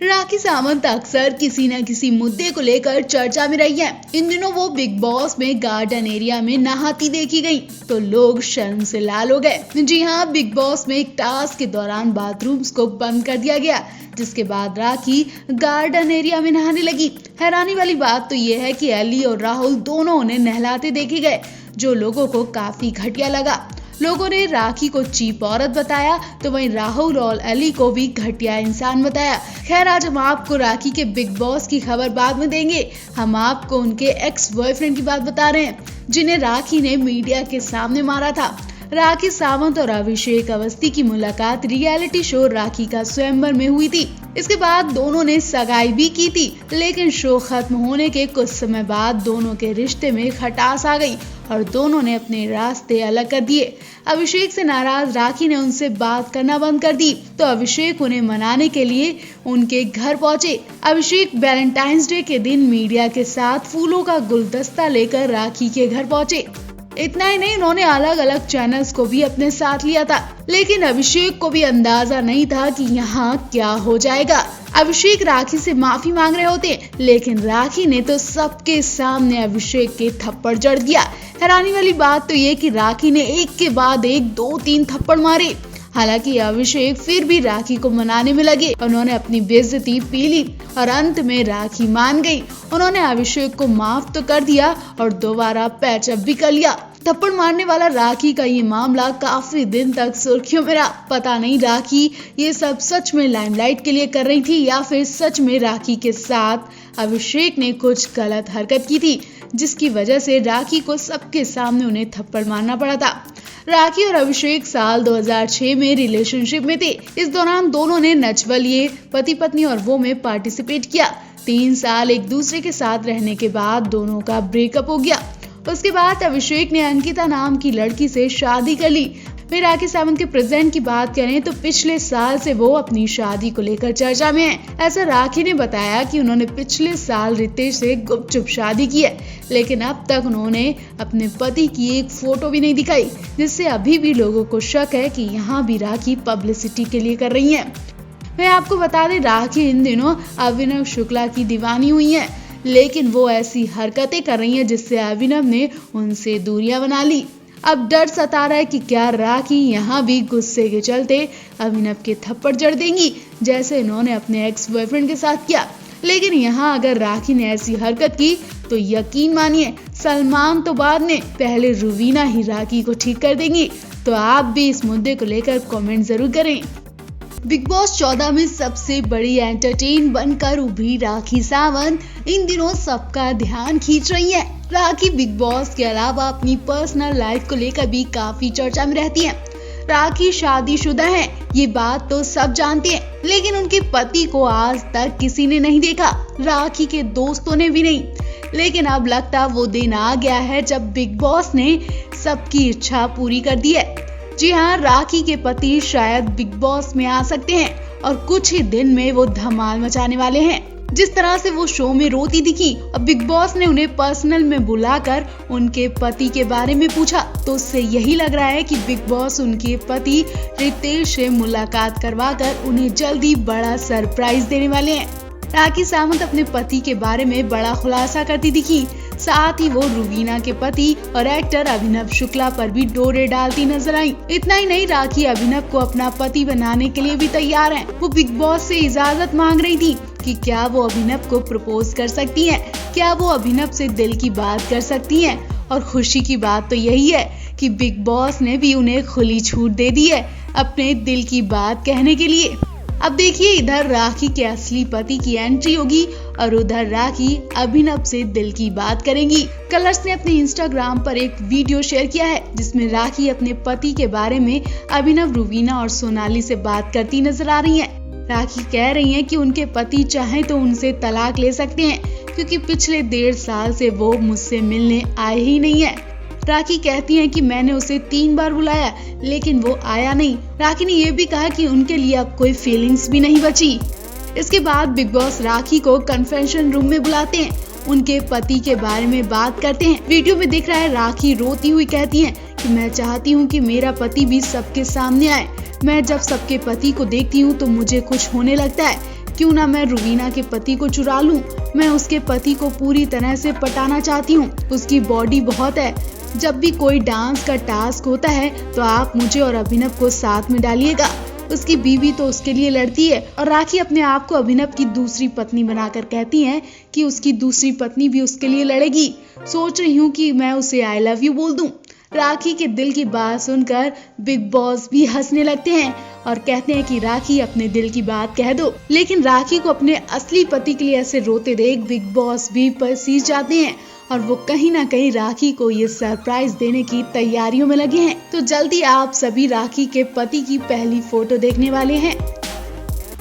राखी सावंत अक्सर किसी न किसी मुद्दे को लेकर चर्चा में रही है। इन दिनों वो बिग बॉस में गार्डन एरिया में नहाती देखी गई तो लोग शर्म से लाल हो गए। जी हाँ, बिग बॉस में एक टास्क के दौरान बाथरूम्स को बंद कर दिया गया, जिसके बाद राखी गार्डन एरिया में नहाने लगी। हैरानी वाली बात तो ये है कि एली और राहुल दोनों उन्हें नहलाते देखे गए, जो लोगों को काफी घटिया लगा। लोगों ने राखी को चीप औरत बताया तो वहीं राहुल और एली को भी घटिया इंसान बताया। खैर, आज हम आपको राखी के बिग बॉस की खबर बाद में देंगे। हम आपको उनके एक्स बॉयफ्रेंड की बात बता रहे हैं, जिन्हें राखी ने मीडिया के सामने मारा था। राखी सावंत और अभिषेक अवस्थी की मुलाकात रियलिटी शो राखी का स्वयंवर में हुई थी। इसके बाद दोनों ने सगाई भी की थी, लेकिन शो खत्म होने के कुछ समय बाद दोनों के रिश्ते में खटास आ गई और दोनों ने अपने रास्ते अलग कर दिए। अभिषेक से नाराज राखी ने उनसे बात करना बंद कर दी तो अभिषेक उन्हें मनाने के लिए उनके घर पहुंचे। अभिषेक वैलेंटाइंस डे के दिन मीडिया के साथ फूलों का गुलदस्ता लेकर राखी के घर पहुंचे। इतना ही नहीं, उन्होंने अलग अलग चैनल्स को भी अपने साथ लिया था, लेकिन अभिषेक को भी अंदाजा नहीं था कि यहाँ क्या हो जाएगा। अभिषेक राखी से माफी मांग रहे होते, लेकिन राखी ने तो सबके सामने अभिषेक के थप्पड़ जड़ दिया। हैरानी वाली बात तो ये कि राखी ने एक के बाद एक 2-3 थप्पड़ मारे। हालांकि अभिषेक फिर भी राखी को मनाने में लगे। उन्होंने अपनी बेइज्जती पी ली और अंत में राखी मान गई। उन्होंने अभिषेक को माफ तो कर दिया और दोबारा पैचअप भी कर लिया। थप्पड़ मारने वाला राखी का ये मामला काफी दिन तक सुर्खियों में रहा। पता नहीं राखी ये सब सच में लाइमलाइट के लिए कर रही थी या फिर सच में राखी के साथ अभिषेक ने कुछ गलत हरकत की थी, जिसकी वजह से राखी को सबके सामने उन्हें थप्पड़ मारना पड़ा था। राखी और अभिषेक साल 2006 में रिलेशनशिप में थे। इस दौरान दोनों ने नच बलिए, पति पत्नी और वो में पार्टिसिपेट किया। 3 साल एक दूसरे के साथ रहने के बाद दोनों का ब्रेकअप हो गया। उसके बाद अभिषेक ने अंकिता नाम की लड़की से शादी कर ली। फिर राखी सावंत के प्रेजेंट की बात करें तो पिछले साल से वो अपनी शादी को लेकर चर्चा में है। ऐसा राखी ने बताया कि उन्होंने पिछले साल रितेश से गुपचुप शादी की है, लेकिन अब तक उन्होंने अपने पति की एक फोटो भी नहीं दिखाई, जिससे अभी भी लोगों को शक है कि यहाँ भी राखी पब्लिसिटी के लिए कर रही है। मैं आपको बता दें, राखी इन दिनों अभिनव शुक्ला की दीवानी हुई है, लेकिन वो ऐसी हरकतें कर रही हैं जिससे अभिनव ने उनसे दूरियां बना ली। अब डर सता रहा है कि क्या राखी यहाँ भी गुस्से के चलते अभिनव के थप्पड़ जड़ देंगी, जैसे इन्होंने अपने एक्स बॉयफ्रेंड के साथ किया। लेकिन यहाँ अगर राखी ने ऐसी हरकत की तो यकीन मानिए सलमान तो बाद में, पहले रुवीना ही राखी को ठीक कर देंगी। तो आप भी इस मुद्दे को लेकर कमेंट जरूर करें। बिग बॉस 14 में सबसे बड़ी एंटरटेन बनकर उभरी राखी सावंत इन दिनों सबका ध्यान खींच रही है। राखी बिग बॉस के अलावा अपनी पर्सनल लाइफ को लेकर भी काफी चर्चा में रहती है। राखी शादीशुदा है, ये बात तो सब जानते हैं, लेकिन उनके पति को आज तक किसी ने नहीं देखा, राखी के दोस्तों ने भी नहीं। लेकिन अब लगता वो दिन आ गया है जब बिग बॉस ने सबकी इच्छा पूरी कर दी है। जी हाँ, राखी के पति शायद बिग बॉस में आ सकते हैं और कुछ ही दिन में वो धमाल मचाने वाले हैं। जिस तरह से वो शो में रोती दिखी, अब बिग बॉस ने उन्हें पर्सनल में बुलाकर उनके पति के बारे में पूछा, तो उससे यही लग रहा है कि बिग बॉस उनके पति रितेश से मुलाकात करवाकर उन्हें जल्दी बड़ा सरप्राइज देने वाले हैं। राखी सावंत अपने पति के बारे में बड़ा खुलासा करती दिखी, साथ ही वो रुवीना के पति और एक्टर अभिनव शुक्ला पर भी डोरे डालती नजर आई। इतना ही नहीं, राखी अभिनव को अपना पति बनाने के लिए भी तैयार है। वो बिग बॉस से इजाजत मांग रही थी कि क्या वो अभिनव को प्रपोज कर सकती हैं, क्या वो अभिनव से दिल की बात कर सकती हैं। और खुशी की बात तो यही है कि बिग बॉस ने भी उन्हें खुली छूट दे दी है अपने दिल की बात कहने के लिए। अब देखिए, इधर राखी के असली पति की एंट्री होगी और उधर राखी अभिनव से दिल की बात करेंगी। कलर्स ने अपने इंस्टाग्राम पर एक वीडियो शेयर किया है, जिसमें राखी अपने पति के बारे में अभिनव, रुवीना और सोनाली से बात करती नजर आ रही हैं। राखी कह रही हैं कि उनके पति चाहे तो उनसे तलाक ले सकते हैं, क्योंकि पिछले 1.5 साल से वो मुझसे मिलने आए ही नहीं है। राखी कहती हैं कि मैंने उसे 3 बार बुलाया, लेकिन वो आया नहीं। राखी ने ये भी कहा कि उनके लिए अब कोई फीलिंग्स भी नहीं बची। इसके बाद बिग बॉस राखी को कन्फेशन रूम में बुलाते हैं, उनके पति के बारे में बात करते हैं। वीडियो में दिख रहा है राखी रोती हुई कहती है कि मैं चाहती हूँ कि मेरा पति भी सबके सामने आए। मैं जब सबके पति को देखती हूँ तो मुझे कुछ होने लगता है, क्यों ना मैं रुबीना के पति को चुरा लूं। मैं उसके पति को पूरी तरह से पटाना चाहती हूँ। उसकी बॉडी बहुत है। जब भी कोई डांस का टास्क होता है तो आप मुझे और अभिनव को साथ में डालिएगा। उसकी बीवी तो उसके लिए लड़ती है और राखी अपने आप को अभिनव की दूसरी पत्नी बनाकर कहती है कि उसकी दूसरी पत्नी भी उसके लिए लड़ेगी। सोच रही हूँ कि मैं उसे आई लव यू बोल दूं। राखी के दिल की बात सुनकर बिग बॉस भी हंसने लगते हैं और कहते हैं कि राखी अपने दिल की बात कह दो। लेकिन राखी को अपने असली पति के लिए ऐसे रोते देख बिग बॉस भी पसीज जाते हैं और वो कहीं ना कहीं राखी को ये सरप्राइज देने की तैयारियों में लगे हैं। तो जल्दी आप सभी राखी के पति की पहली फोटो देखने वाले हैं।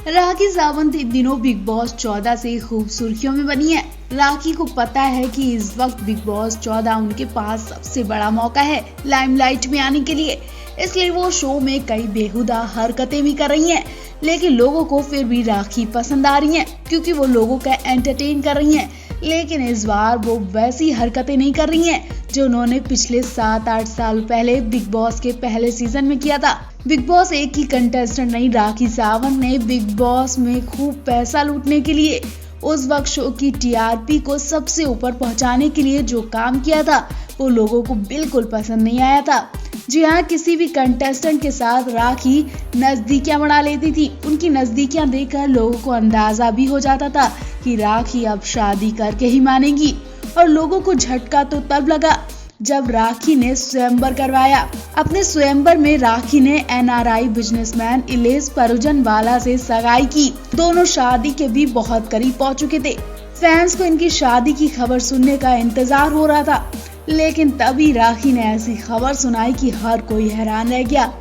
राखी सावंत इन दिनों बिग बॉस 14 से खूब सुर्खियों में बनी है। राखी को पता है कि इस वक्त बिग बॉस 14 उनके पास सबसे बड़ा मौका है लाइमलाइट में आने के लिए, इसलिए वो शो में कई बेहुदा हरकतें भी कर रही हैं। लेकिन लोगों को फिर भी राखी पसंद आ रही हैं क्योंकि वो लोगों का एंटरटेन कर रही हैं। लेकिन इस बार वो वैसी हरकतें नहीं कर रही हैं जो उन्होंने पिछले 7-8 साल पहले बिग बॉस के पहले सीजन में किया था। बिग बॉस 1 की कंटेस्टेंट नहीं, राखी सावंत ने बिग बॉस में खूब पैसा लूटने के लिए, उस वक्त शो की टीआरपी को सबसे ऊपर पहुंचाने के लिए जो काम किया था वो लोगों को बिल्कुल पसंद नहीं आया था। जी हाँ, किसी भी कंटेस्टेंट के साथ राखी नजदीकियां बना लेती थी। उनकी नजदीकियां देखकर लोगों को अंदाजा भी हो जाता था कि राखी अब शादी करके ही मानेगी। और लोगों को झटका तो तब लगा जब राखी ने स्वयंवर करवाया। अपने स्वयंवर में राखी ने एनआरआई बिजनेसमैन इलेश परुजनवाला से सगाई की। दोनों शादी के भी बहुत करीब पहुंच चुके थे। फैंस को इनकी शादी की खबर सुनने का इंतजार हो रहा था, लेकिन तभी राखी ने ऐसी खबर सुनाई कि हर कोई हैरान रह गया।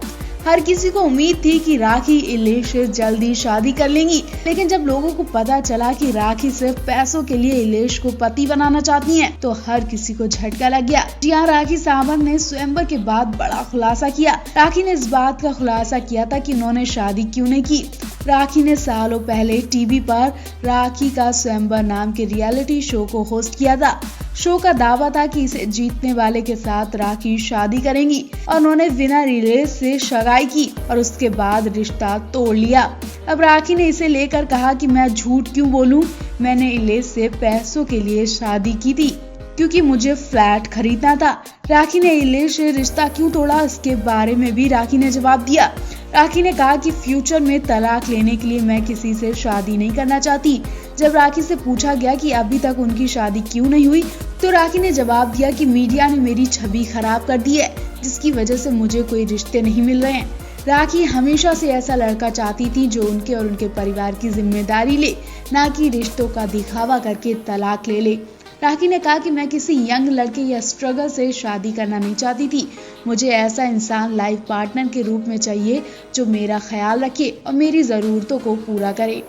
हर किसी को उम्मीद थी कि राखी इलेश से जल्दी शादी कर लेंगी, लेकिन जब लोगों को पता चला कि राखी सिर्फ पैसों के लिए इलेश को पति बनाना चाहती हैं, तो हर किसी को झटका लग गया। जी हाँ, राखी सावंत ने स्वयंवर के बाद बड़ा खुलासा किया। राखी ने इस बात का खुलासा किया था कि उन्होंने शादी क्यों नहीं की। राखी ने सालों पहले टीवी पर राखी का स्वयंवर नाम के रियलिटी शो को होस्ट किया था। शो का दावा था कि इसे जीतने वाले के साथ राखी शादी करेंगी और उन्होंने विनर इलेश से सगाई की और उसके बाद रिश्ता तोड़ लिया। अब राखी ने इसे लेकर कहा कि मैं झूठ क्यों बोलूं, मैंने इलेश से पैसों के लिए शादी की थी क्योंकि मुझे फ्लैट खरीदना था। राखी ने इलेश से रिश्ता क्यों तोड़ा, इसके बारे में भी राखी ने जवाब दिया। राखी ने कहा कि फ्यूचर में तलाक लेने के लिए मैं किसी से शादी नहीं करना चाहती। जब राखी से पूछा गया कि अभी तक उनकी शादी क्यों नहीं हुई, तो राखी ने जवाब दिया कि मीडिया ने मेरी छवि खराब कर दी है, जिसकी वजह से मुझे कोई रिश्ते नहीं मिल रहे हैं। राखी हमेशा से ऐसा लड़का चाहती थी जो उनके और उनके परिवार की जिम्मेदारी ले, ना कि रिश्तों का दिखावा करके तलाक ले ले। राखी ने कहा कि मैं किसी यंग लड़के या स्ट्रगल से शादी करना नहीं चाहती थी। मुझे ऐसा इंसान लाइफ पार्टनर के रूप में चाहिए जो मेरा ख्याल रखे और मेरी जरूरतों को पूरा करे।